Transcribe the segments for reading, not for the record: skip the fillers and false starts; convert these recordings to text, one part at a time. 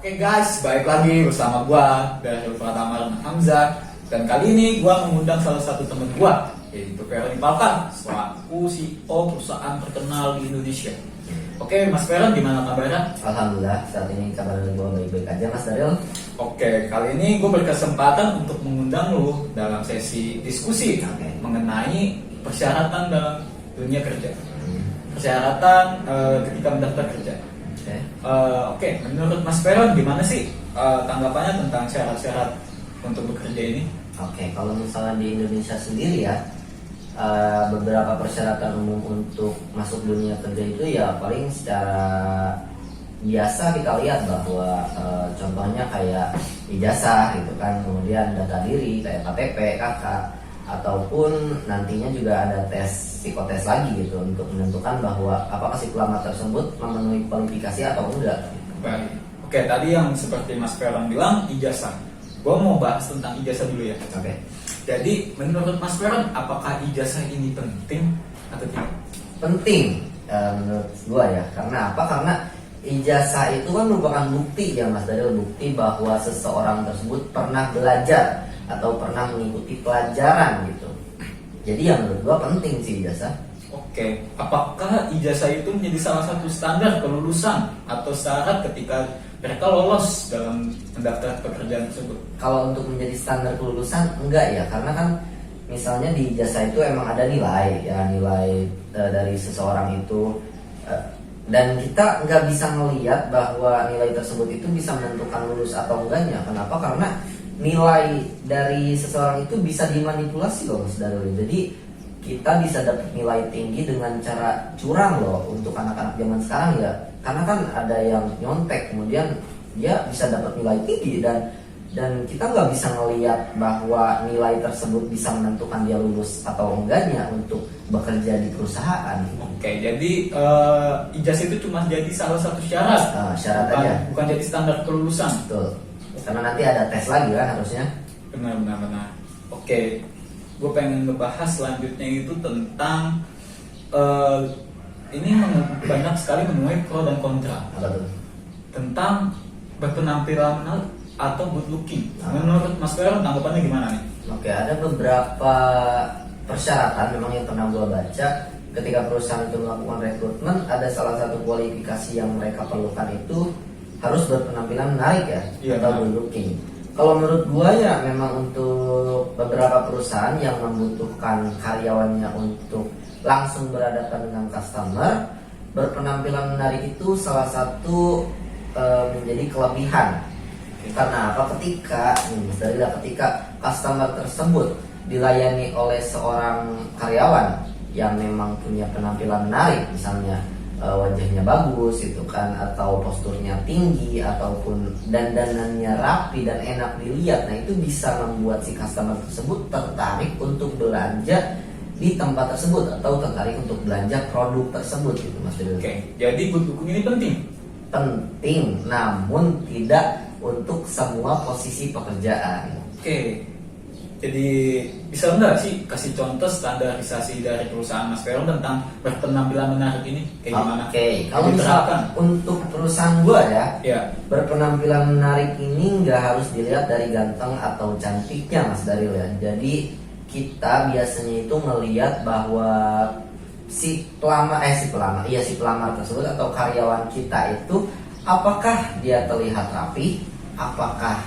Oke guys, balik lagi bersama gua dari Pratama Hamzah. Dan kali ini gua mengundang salah satu teman gua, yaitu Feron Palkan, selaku CEO perusahaan terkenal di Indonesia. Oke, Mas Feron, gimana kabarnya? Alhamdulillah, saat ini kabar gua baik-baik aja, Mas Daryl. Oke, kali ini gue berkesempatan untuk mengundang lu dalam sesi diskusi mengenai persyaratan dalam dunia kerja. Persyaratan ketika mendaftar kerja. Oke, menurut Mas Feron gimana sih tanggapannya tentang syarat-syarat untuk bekerja ini? Oke, kalau misalnya di Indonesia sendiri ya, beberapa persyaratan umum untuk masuk dunia kerja itu ya paling secara biasa kita lihat bahwa contohnya kayak ijazah gitu kan, kemudian data diri kayak KTP, KK, ataupun nantinya juga ada tes psikotes lagi gitu untuk menentukan bahwa apakah si pelamar tersebut memenuhi kualifikasi atau enggak. Baik. Oke, tadi yang seperti Mas Feron bilang ijazah. Gue mau bahas tentang ijazah dulu ya. Oke. Jadi menurut Mas Feron apakah ijazah ini penting atau tidak? Penting menurut gua ya. Karena apa? Karena ijazah itu kan merupakan bukti ya Mas Daryl, bukti bahwa seseorang tersebut pernah belajar atau pernah mengikuti pelajaran gitu. Jadi yang menurut gua penting sih ijazah. Oke, apakah ijazah itu menjadi salah satu standar kelulusan atau syarat ketika mereka lolos dalam mendaftar pekerjaan tersebut? Kalau untuk menjadi standar kelulusan enggak ya, karena kan misalnya di ijazah itu emang ada nilai ya, nilai dari seseorang itu, dan kita nggak bisa melihat bahwa nilai tersebut itu bisa menentukan lulus atau enggaknya. Kenapa? Karena nilai dari seseorang itu bisa dimanipulasi loh Mas Darul. Jadi kita bisa dapat nilai tinggi dengan cara curang loh untuk anak-anak zaman sekarang ya. Karena kan ada yang nyontek kemudian dia bisa dapat nilai tinggi dan kita nggak bisa melihat bahwa nilai tersebut bisa menentukan dia lulus atau enggaknya untuk bekerja di perusahaan. Oke, jadi ijazah itu cuma jadi salah satu syarat, syarat aja, bukan jadi standar kelulusan. Betul. Karena nanti ada tes lagi kan harusnya. Benar. Oke, gue pengen ngebahas selanjutnya itu tentang ini banyak sekali menuai pro dan kontra. Apa tuh? Tentang berpenampilan menarik atau good looking. Menurut Mas Feron tanggapannya gimana nih? Oke, ada beberapa persyaratan memang yang pernah gue baca ketika perusahaan itu melakukan rekrutmen. Ada salah satu kualifikasi yang mereka perlukan itu harus berpenampilan menarik ya, atau good looking. Kalau menurut gua ya memang untuk beberapa perusahaan yang membutuhkan karyawannya untuk langsung berhadapan dengan customer, berpenampilan menarik itu salah satu menjadi kelebihan. Karena apa? Ketika customer tersebut dilayani oleh seorang karyawan yang memang punya penampilan menarik, misalnya wajahnya bagus itu kan, atau posturnya tinggi, ataupun dandanannya rapi dan enak dilihat, nah itu bisa membuat si customer tersebut tertarik untuk belanja di tempat tersebut atau tertarik untuk belanja produk tersebut gitu Mas Dewi. Oke, jadi good looking ini penting, namun tidak untuk semua posisi pekerjaan. Oke, jadi bisa nggak sih kasih contoh standarisasi dari perusahaan Mas Feron tentang berpenampilan menarik ini kayak gimana? Oke, kalau misalkan untuk perusahaan gua ya, berpenampilan menarik ini nggak harus dilihat dari ganteng atau cantiknya Mas Daril ya. Jadi kita biasanya itu melihat bahwa si pelamar tersebut atau karyawan kita itu apakah dia terlihat rapi, apakah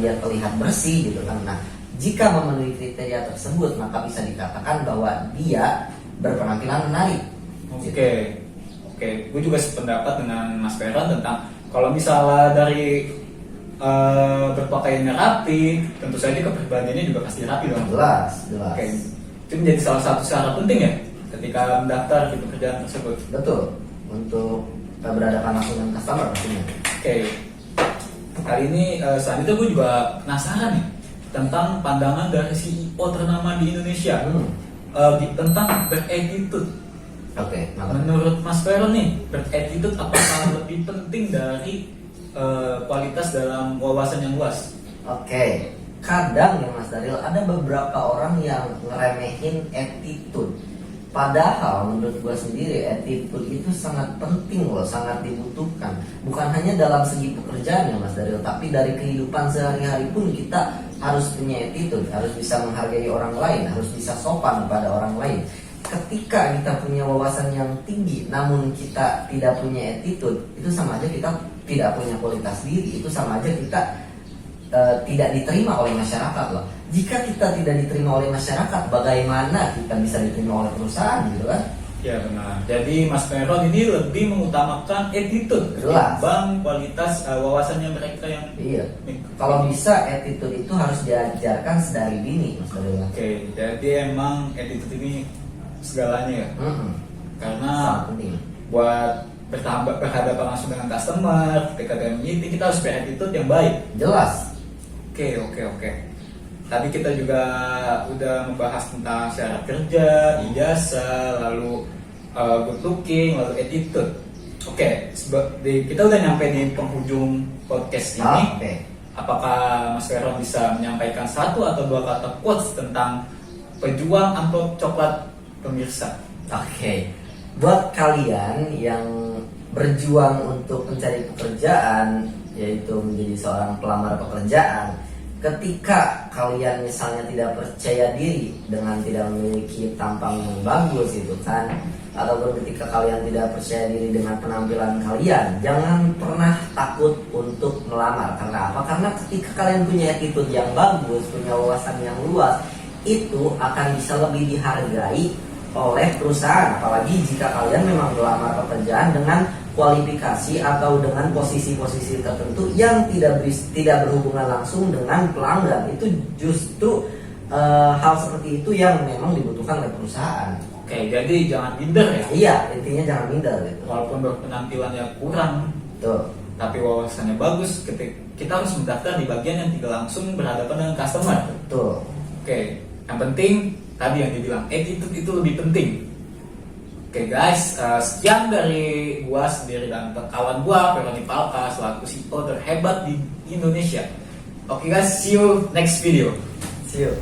dia terlihat bersih gitu kan. Nah, jika memenuhi kriteria tersebut maka bisa dikatakan bahwa dia berpenampilan menarik. Oke, gue juga sependapat dengan Mas Feron tentang kalau misalnya dari berpakaiannya rapi, tentu saja kepribadiannya juga pasti rapi dong. Jelas. Oke, itu menjadi salah satu syarat penting ya ketika mendaftar di pekerjaan tersebut. Betul, untuk berhadapan langsung dengan customer pastinya. Oke, kali ini selanjutnya gue juga penasaran nih tentang pandangan dari CEO ternama di Indonesia tentang berattitude. Oke, menurut Mas Feron nih, berattitude apakah lebih penting dari kualitas dalam wawasan yang luas? Oke, kadang ya Mas Daril ada beberapa orang yang ngeremehin attitude. Padahal menurut gua sendiri attitude itu sangat penting loh, sangat dibutuhkan. Bukan hanya dalam segi pekerjaan ya Mas Daryl, tapi dari kehidupan sehari-hari pun kita harus punya attitude, harus bisa menghargai orang lain, harus bisa sopan kepada orang lain. Ketika kita punya wawasan yang tinggi, namun kita tidak punya attitude, itu sama aja kita tidak punya kualitas diri, itu sama aja kita tidak diterima oleh masyarakat loh. Jika kita tidak diterima oleh masyarakat, bagaimana kita bisa diterima oleh perusahaan gitu kan? Ya benar. Jadi Mas Meron ini lebih mengutamakan attitude Jelas. ketimbang kualitas wawasannya mereka yang. Iya. Kalau bisa attitude itu harus diajarkan sedari dini, Mas Daryl. Oke, jadi emang attitude ini segalanya ya. Karena Sangat penting. buat berhadapan langsung dengan customer, ketika dalam meeting kita harus berattitude yang baik. Jelas. Oke. Tadi kita juga udah membahas tentang syarat kerja, ijazah, lalu good looking, lalu attitude. Oke, kita udah nyampe di penghujung podcast ini. Oke. Apakah Mas Veron bisa menyampaikan satu atau dua kata quotes tentang pejuang amplop coklat pemirsa? Oke. Buat kalian yang berjuang untuk mencari pekerjaan, yaitu menjadi seorang pelamar pekerjaan, ketika kalian misalnya tidak percaya diri dengan tidak memiliki tampang yang bagus itu kan, ataupun ketika kalian tidak percaya diri dengan penampilan kalian, jangan pernah takut untuk melamar. Karena apa? Karena ketika kalian punya attitude yang bagus, punya wawasan yang luas, itu akan bisa lebih dihargai oleh perusahaan. Apalagi jika kalian memang melamar pekerjaan dengan kualifikasi atau dengan posisi-posisi tertentu yang tidak berhubungan langsung dengan pelanggan. Itu justru hal seperti itu yang memang dibutuhkan oleh perusahaan. Oke, jadi jangan minder ya. Iya, intinya jangan minder gitu. Walaupun berpenampilannya kurang, Tuh. tapi wawasannya bagus, kita harus mendaftar di bagian yang tidak langsung berhadapan dengan customer. Tuh. Oke, yang penting tadi yang dibilang attitude itu lebih penting. Oke guys, sekian dari gua sendiri dan kawan gua Veroni Palka selaku CEO terhebat di Indonesia. Oke guys, see you next video. See you.